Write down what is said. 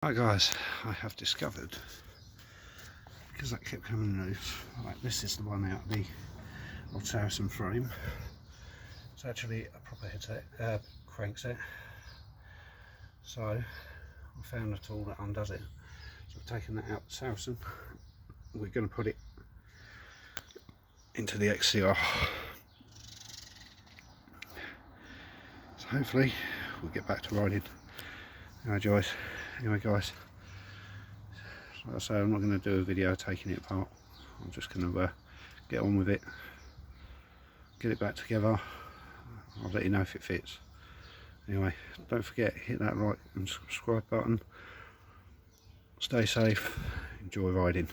Right guys, I have discovered, because that kept coming loose, right, this is the one out of the old Saracen frame. It's actually a proper headset, crankset. So I found a tool that undoes it. So I've taken that out the Saracen. We're going to put it into the XCR. So hopefully we'll get back to riding. Anyway guys, like I say, I'm not going to do a video taking it apart. I'm just going to get on with it, get it back together. I'll let you know if it fits. Anyway, don't forget, hit that like and subscribe button. Stay safe, enjoy riding.